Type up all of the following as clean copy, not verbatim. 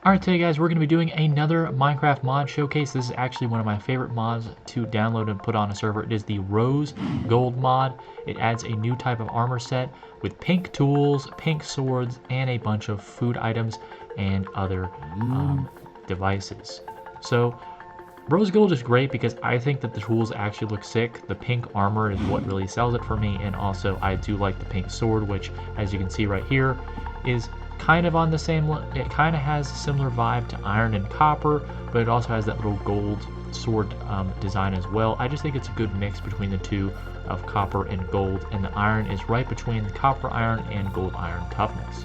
Alright, today guys, we're going to be doing another Minecraft mod showcase. This is actually one of my favorite mods to download and put on a server. It is the Rose Gold mod. It adds a new type of armor set with pink tools, pink swords, and a bunch of food items and other devices. So Rose Gold is great because I think that the tools actually look sick. The pink armor is what really sells it for me, and also I do like the pink sword, which, as you can see right here, is kind of on the same, it kind of has a similar vibe to iron and copper, but it also has that little gold sword design as well. I just think it's a good mix between the two of copper and gold, and the iron is right between the copper iron and gold iron toughness.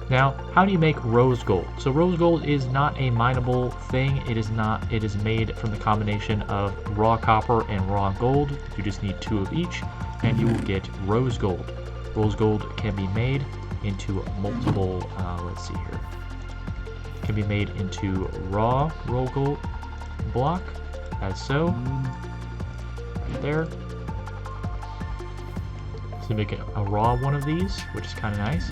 Now, how do you make rose gold? So rose gold is not a mineable thing. It is made from the combination of raw copper and raw gold. You just need 2 of each and you will get rose gold. Rose gold can be made into multiple, let's see here, can be made into raw rose gold block, as so, right there. So make a raw one of these, which is kind of nice,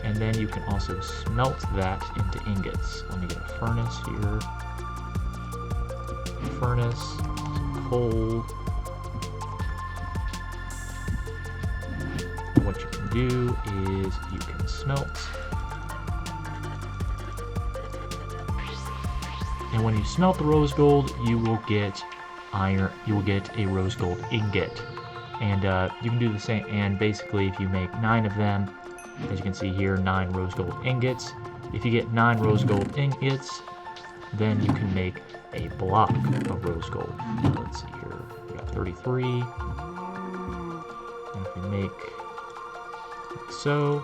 and then you can also smelt that into ingots. Let me get a furnace here, some coal. What you can do is you can smelt, and when you smelt the rose gold, you will get iron. You will get a rose gold ingot, and you can do the same. And basically, if you make 9 of them, as you can see here, 9 rose gold ingots. If you get 9 rose gold ingots, then you can make a block of rose gold. Let's see here, we got 33, and if we make so,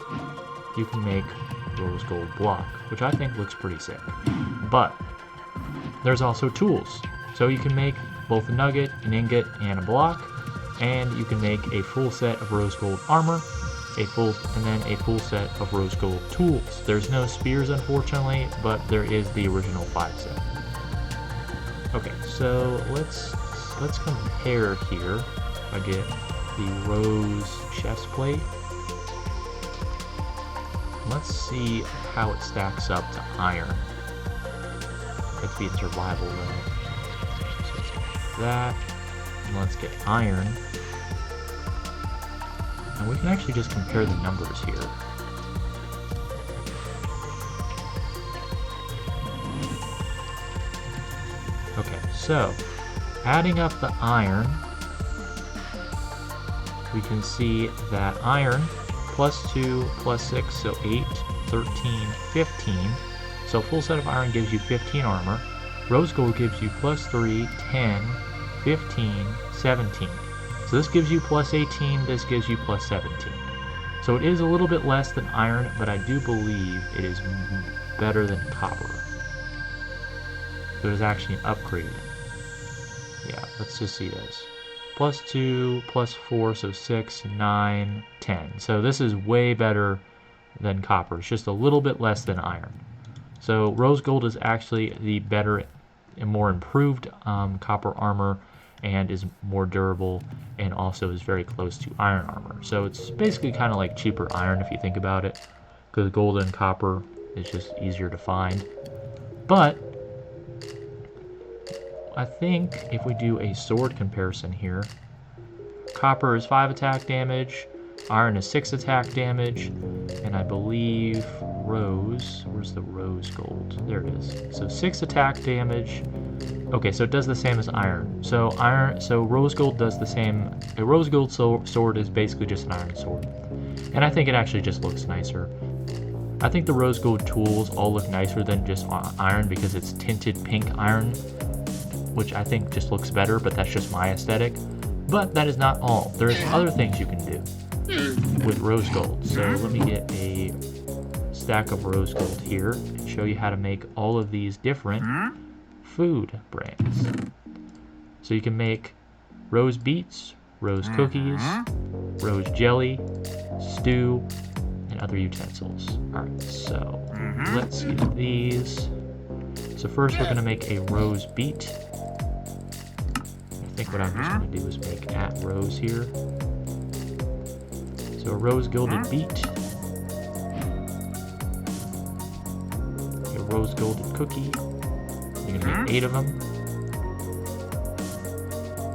you can make rose gold block, which I think looks pretty sick. But there's also tools, so you can make both a nugget, an ingot, and a block, and you can make a full set of rose gold armor, and then a full set of rose gold tools. There's no spears, unfortunately, but there is the original 5 set. Okay, so let's compare here. I get the rose chest plate. Let's see how it stacks up to iron. Let's be in survival though. So let's get that. And let's get iron. And we can actually just compare the numbers here. Okay, so adding up the iron, we can see that iron plus 2 plus 6, so 8, 13, 15. So a full set of iron gives you 15 armor. Rose gold gives you plus 3, 10, 15, 17. So this gives you plus 18, this gives you plus 17. So it is a little bit less than iron, but I do believe it is better than copper. So it is actually an upgrade. Yeah, let's just see this. Plus 2, plus 4, so 6, 9, 10. So this is way better than copper. It's just a little bit less than iron. So rose gold is actually the better and more improved copper armor, and is more durable, and also is very close to iron armor. So it's basically kind of like cheaper iron if you think about it, because gold and copper is just easier to find. But I think if we do a sword comparison here, copper is 5 attack damage, iron is 6 attack damage, and I believe rose, where's the rose gold? There it is. So 6 attack damage. Okay, so it does the same as iron. So rose gold does the same. A rose gold sword is basically just an iron sword. And I think it actually just looks nicer. I think the rose gold tools all look nicer than just iron because it's tinted pink iron, which I think just looks better, but that's just my aesthetic. But that is not all. There's other things you can do with rose gold. So let me get a stack of rose gold here and show you how to make all of these different food brands. So you can make rose beets, rose cookies, rose jelly, stew, and other utensils. Alright, so let's get these. So first we're going to make a rose beet. I think what I'm just going to do is make @rose here. So a rose gilded beet, a rose golden cookie. You're gonna make 8 of them.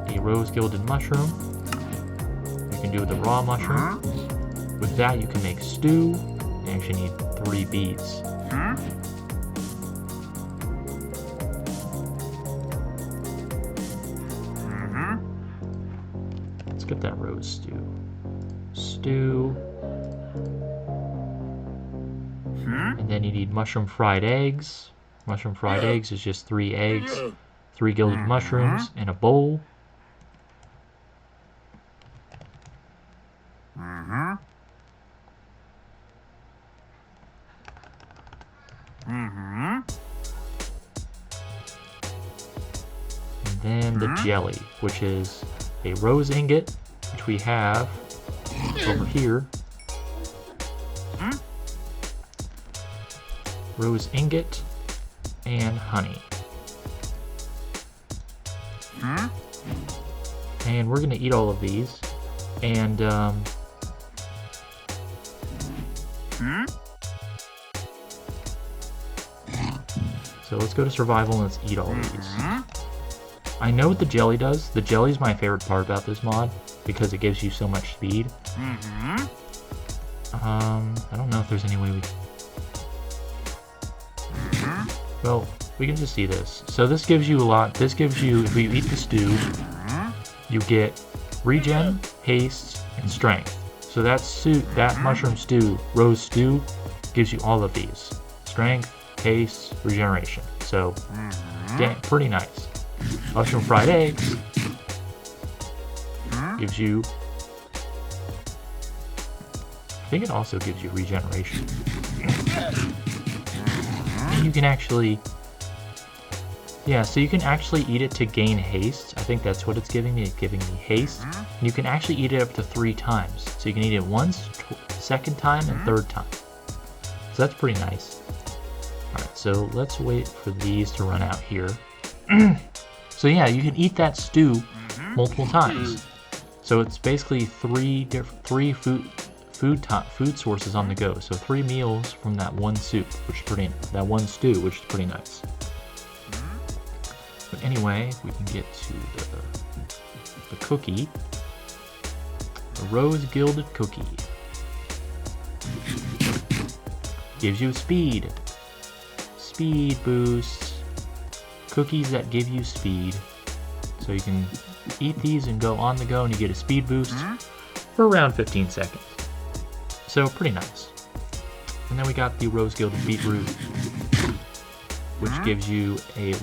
A rose gilded mushroom. You can do the raw mushroom. With that, you can make stew. You actually need 3 beads. Let's get that rose stew. Stew. And then you need mushroom fried eggs. Mushroom fried eggs is just 3 eggs, 3 gilded mushrooms, and a bowl. And then the jelly, which is a rose ingot, which we have over here. Rose ingot and honey. And we're gonna eat all of these. And so let's go to survival and let's eat all of these. I know what the jelly does. The jelly is my favorite part about this mod because it gives you so much speed. I don't know if there's any way we... Well, we can just see this. So this gives you a lot. This gives you, if you eat the stew, you get regen, haste, and strength. So that mushroom stew, rose stew, gives you all of these. Strength, haste, regeneration. So, pretty nice. Mushroom fried eggs gives you... I think it also gives you regeneration. You can actually... Yeah, so you can actually eat it to gain haste. I think that's what it's giving me. It's giving me haste. And you can actually eat it up to 3 times. So you can eat it once, second time, and third time. So that's pretty nice. Alright, so let's wait for these to run out here. So yeah, you can eat that stew multiple times. So it's basically 3 food sources on the go. So 3 meals from that one soup, which is pretty, that one stew, which is pretty nice. But anyway, we can get to the cookie, the rose gilded cookie. Gives you speed boost, cookies that give you speed. So you can eat these and go on the go, and you get a speed boost for around 15 seconds. So pretty nice. And then we got the rose gilded beetroot, which gives you a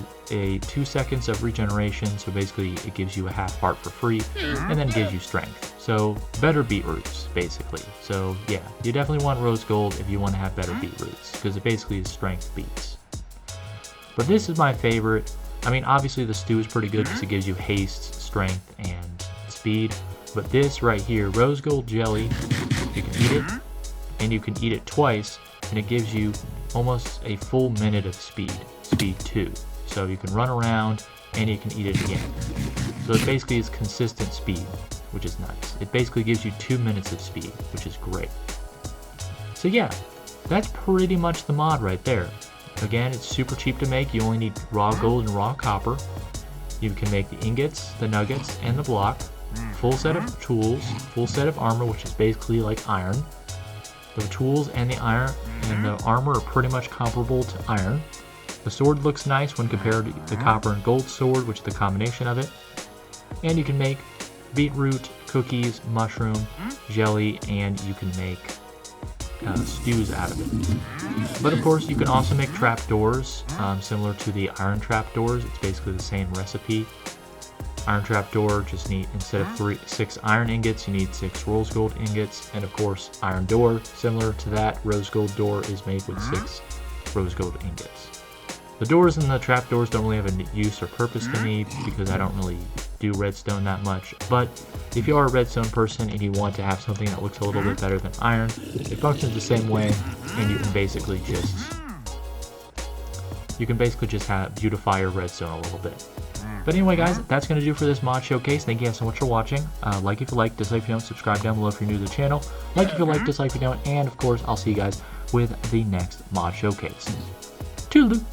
2 seconds of regeneration. So basically it gives you a half heart for free, and then it gives you strength. So better beetroots, basically. So yeah, you definitely want rose gold if you want to have better beetroots, because it basically is strength beats. But this is my favorite. I mean, obviously the stew is pretty good because it gives you haste, strength, and speed. But this right here, rose gold jelly, you can eat it, and you can eat it twice, and it gives you almost a full minute of speed 2. So you can run around and you can eat it again. So it basically is consistent speed, which is nice. It basically gives you 2 minutes of speed, which is great. So yeah, that's pretty much the mod right there. Again, it's super cheap to make. You only need raw gold and raw copper. You can make the ingots, the nuggets, and the block. Full set of tools, full set of armor, which is basically like iron. The tools and the iron and the armor are pretty much comparable to iron. The sword looks nice when compared to the copper and gold sword, which is the combination of it. And you can make beetroot, cookies, mushroom, jelly, and you can make stews out of it. But of course, you can also make trapdoors, similar to the iron trapdoors. It's basically the same recipe. Iron trapdoor, just need, instead of 6 iron ingots, you need 6 rose gold ingots. And of course, iron door, similar to that, rose gold door is made with 6 rose gold ingots. The doors and the trapdoors don't really have a use or purpose to me because I don't really do redstone that much. But if you are a redstone person and you want to have something that looks a little bit better than iron, it functions the same way, and you can basically just have beautify your redstone a little bit. But anyway, guys, that's going to do for this mod showcase. Thank you guys so much for watching. Like if you like, dislike if you don't, subscribe down below if you're new to the channel. Like if you like, dislike if you don't, and of course, I'll see you guys with the next mod showcase. Toodaloo.